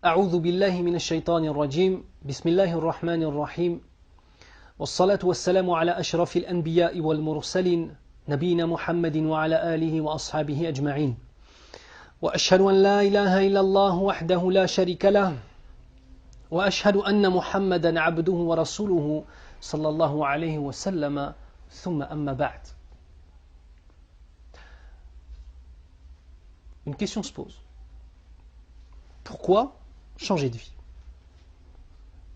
أعوذ بالله من الشيطان الرجيم بسم الله الرحمن الرحيم والصلاة والسلام على أشرف الأنبياء والمرسلين نبينا محمد وعلى آله وأصحابه أجمعين وأشهد أن لا إله إلا الله وحده لا شريك له وأشهد أن محمدا عبده ورسوله صلى الله عليه وسلم ثم أما بعد. Une question se pose. Pourquoi changer de vie?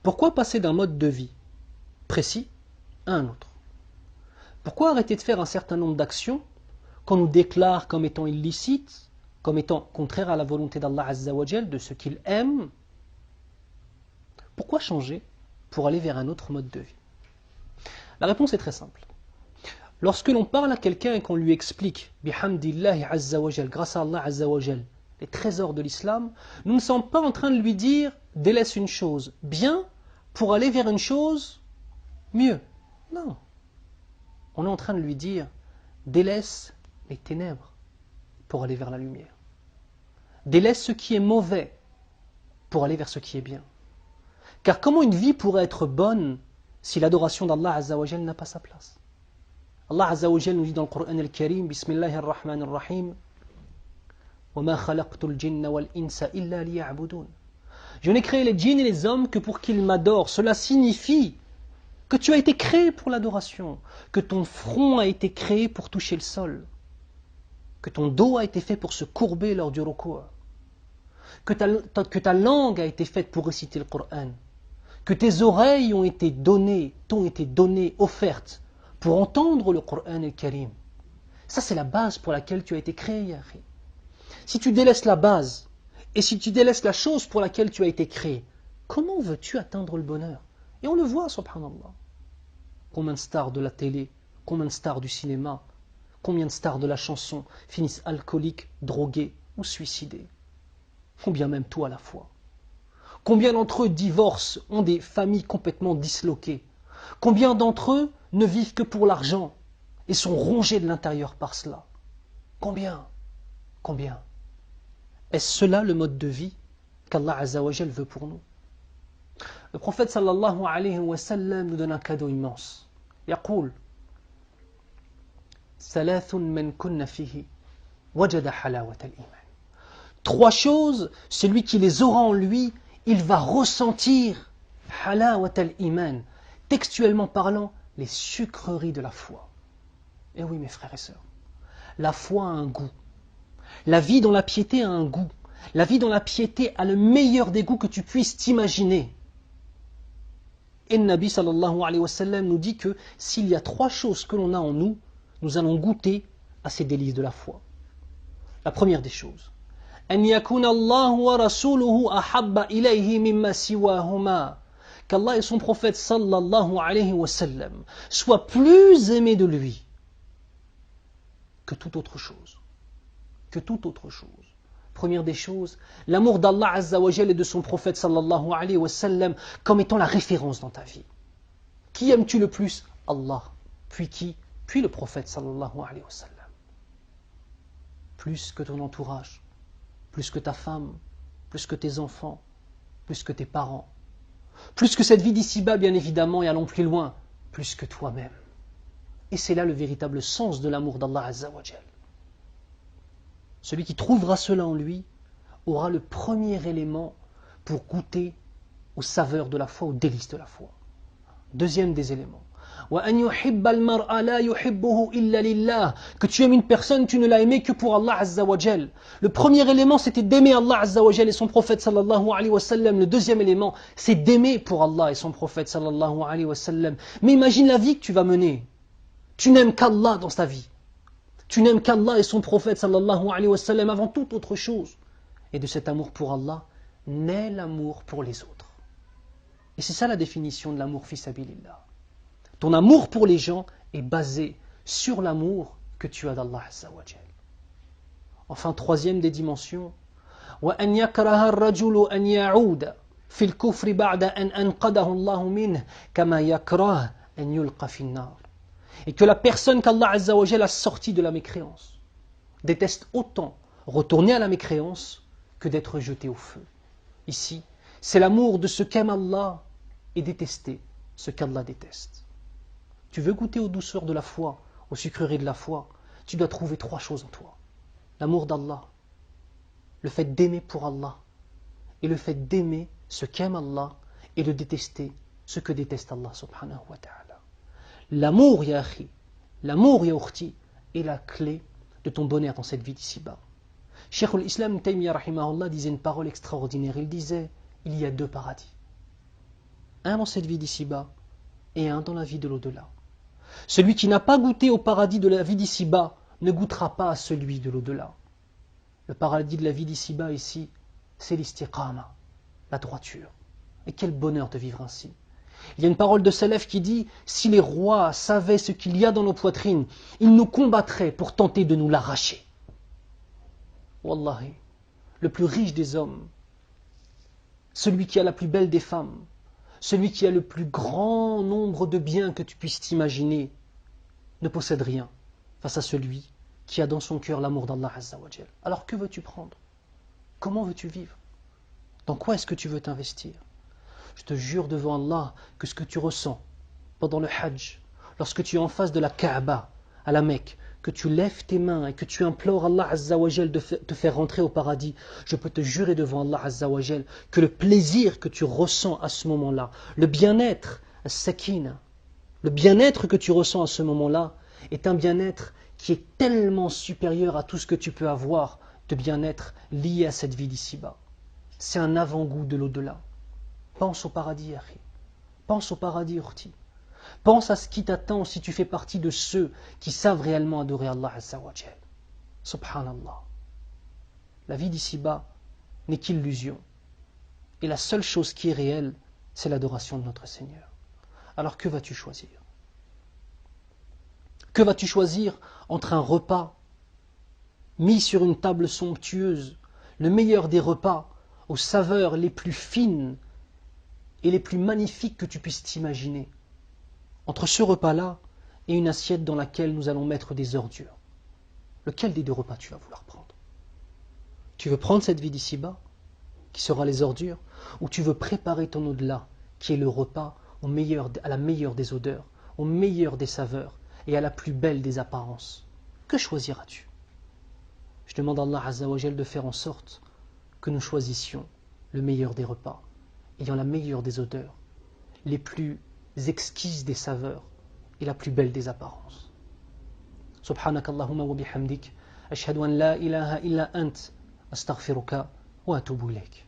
Pourquoi passer d'un mode de vie précis à un autre? Pourquoi arrêter de faire un certain nombre d'actions qu'on nous déclare comme étant illicites, comme étant contraires à la volonté d'Allah Azza wa Jal, de ce qu'il aime? Pourquoi changer pour aller vers un autre mode de vie? La réponse est très simple. Lorsque l'on parle à quelqu'un et qu'on lui explique, bihamdillahi Azza wa Jal, grâce à Allah Azza wa Jal, les trésors de l'islam, nous ne sommes pas en train de lui dire délaisse une chose bien pour aller vers une chose mieux. Non. On est en train de lui dire délaisse les ténèbres pour aller vers la lumière. Délaisse ce qui est mauvais pour aller vers ce qui est bien. Car comment une vie pourrait être bonne si l'adoration d'Allah Azza wa Jal n'a pas sa place? Allah Azza wa Jal nous dit dans le Coran al-Karim, Bismillahir Rahmanir Rahim, je n'ai créé les djinns et les hommes que pour qu'ils m'adorent. Cela signifie que tu as été créé pour l'adoration, que ton front a été créé pour toucher le sol, que ton dos a été fait pour se courber lors du ruku', que ta langue a été faite pour réciter le Coran, que tes oreilles t'ont été données, offertes pour entendre le Coran al-Karim. Ça, c'est la base pour laquelle tu as été créé, Yahri. Si tu délaisses la base, et si tu délaisses la chose pour laquelle tu as été créé, comment veux-tu atteindre le bonheur? Et on le voit, subhanallah. Combien de stars de la télé, combien de stars du cinéma, combien de stars de la chanson finissent alcooliques, drogués ou suicidés? Ou bien même tout à la fois. Combien d'entre eux divorcent, ont des familles complètement disloquées? Combien d'entre eux ne vivent que pour l'argent et sont rongés de l'intérieur par cela? Combien? Est-ce cela le mode de vie qu'Allah Azza wa Jal veut pour nous? Le prophète sallallahu alayhi wa sallam nous donne un cadeau immense. يقول ثلاث من كن فيه وجد حلاوة الإيمان. Trois choses, celui qui les aura en lui, il va ressentir حلاوة الإيمان. Textuellement parlant, les sucreries de la foi. Et oui mes frères et sœurs, la foi a un goût. La vie dans la piété a un goût. La vie dans la piété a le meilleur des goûts que tu puisses t'imaginer. Et le Nabi sallallahu alayhi wa sallam nous dit que s'il y a trois choses que l'on a en nous, nous allons goûter à ces délices de la foi. La première des choses, أن يكون الله ورسوله أحب إليه مما سواهما. Qu'Allah et son prophète sallallahu alayhi wa sallam soient plus aimés de lui que toute autre chose. Première des choses, l'amour d'Allah Azza wa Jal et de son prophète sallallahu alayhi wa sallam comme étant la référence dans ta vie. Qui aimes-tu le plus? Allah. Puis qui? Puis le prophète sallallahu alayhi wa sallam. Plus que ton entourage, plus que ta femme, plus que tes enfants, plus que tes parents, plus que cette vie d'ici-bas bien évidemment, et allons plus loin, plus que toi-même. Et c'est là le véritable sens de l'amour d'Allah Azza wa Jal. Celui qui trouvera cela en lui aura le premier élément pour goûter aux saveurs de la foi, aux délices de la foi. Deuxième des éléments. Que tu aimes une personne, tu ne l'as aimé que pour Allah Azza wa Jal. Le premier élément, c'était d'aimer Allah Azza wa Jal et son prophète sallallahu alayhi wa sallam. Le deuxième élément, c'est d'aimer pour Allah et son prophète sallallahu alayhi wa sallam. Mais imagine la vie que tu vas mener. Tu n'aimes qu'Allah dans ta vie. Tu n'aimes qu'Allah et son prophète sallallahu alayhi wa sallam avant toute autre chose. Et de cet amour pour Allah, naît l'amour pour les autres. Et c'est ça la définition de l'amour fi sabilillah. Ton amour pour les gens est basé sur l'amour que tu as d'Allah Azza wa Jal. Enfin, troisième des dimensions, وَأَنْ يَكْرَهَ الرَّجُلُ أَنْ يَعُودَ فِي الْكُفْرِ بَعْدَ أَنْ أَنْقَذَهُ اللَّهُ مِنْهُ كَمَا يَكْرَهُ أَنْ يُلْقَى فِي النَّارِ. Et que la personne qu'Allah Azza wa Jal a sortie de la mécréance déteste autant retourner à la mécréance que d'être jeté au feu. ici, c'est l'amour de ce qu'aime Allah et détester ce qu'Allah déteste. Tu veux goûter aux douceurs de la foi, aux sucreries de la foi, tu dois trouver 3 choses en toi. L'amour d'Allah, le fait d'aimer pour Allah, et le fait d'aimer ce qu'aime Allah et de détester ce que déteste Allah subhanahu wa ta'ala. L'amour, ya akhi, l'amour, ya ukhti, est la clé de ton bonheur dans cette vie d'ici-bas. Cheikh al-Islam Taymiyyah rahimahullah disait une parole extraordinaire. Il disait, il y a 2 paradis. Un dans cette vie d'ici-bas et un dans la vie de l'au-delà. Celui qui n'a pas goûté au paradis de la vie d'ici-bas ne goûtera pas à celui de l'au-delà. Le paradis de la vie d'ici-bas ici, c'est l'istiqama, la droiture. Et quel bonheur de vivre ainsi. Il y a une parole de Salaf qui dit, si les rois savaient ce qu'il y a dans nos poitrines, ils nous combattraient pour tenter de nous l'arracher. Wallahi, le plus riche des hommes, celui qui a la plus belle des femmes, celui qui a le plus grand nombre de biens que tu puisses t'imaginer, ne possède rien face à celui qui a dans son cœur l'amour d'Allah Azza wa Jal. Alors que veux-tu prendre? Comment veux-tu vivre? Dans quoi est-ce que tu veux t'investir? Je te jure devant Allah que ce que tu ressens pendant le Hajj, lorsque tu es en face de la Kaaba, à la Mecque, que tu lèves tes mains et que tu implores Allah Azza wa Jal de te faire rentrer au paradis, je peux te jurer devant Allah Azza wa Jal que le plaisir que tu ressens à ce moment-là, le bien-être, as-sakina, le bien-être que tu ressens à ce moment-là est un bien-être qui est tellement supérieur à tout ce que tu peux avoir de bien-être lié à cette vie d'ici-bas. C'est un avant-goût de l'au-delà. Pense au paradis, Akhi. Pense au paradis, Urti. Pense à ce qui t'attend si tu fais partie de ceux qui savent réellement adorer Allah Azza wa Jal. Subhanallah. La vie d'ici-bas n'est qu'illusion. Et la seule chose qui est réelle, c'est l'adoration de notre Seigneur. Alors que vas-tu choisir? Que vas-tu choisir entre un repas mis sur une table somptueuse, le meilleur des repas, aux saveurs les plus fines et les plus magnifiques que tu puisses t'imaginer, entre ce repas-là et une assiette dans laquelle nous allons mettre des ordures? Lequel des 2 repas tu vas vouloir prendre? Tu veux prendre cette vie d'ici-bas, qui sera les ordures, ou tu veux préparer ton au-delà, qui est le repas à la meilleure des odeurs, au meilleur des saveurs et à la plus belle des apparences? Que choisiras-tu? Je demande à Allah Azza wa Jal de faire en sorte que nous choisissions le meilleur des repas, ayant la meilleure des odeurs, les plus exquises des saveurs et la plus belle des apparences. Subhanakallahumma wa bihamdik, ashhadu an la ilaha illa ant, astaghfiruka wa atubu ilayk.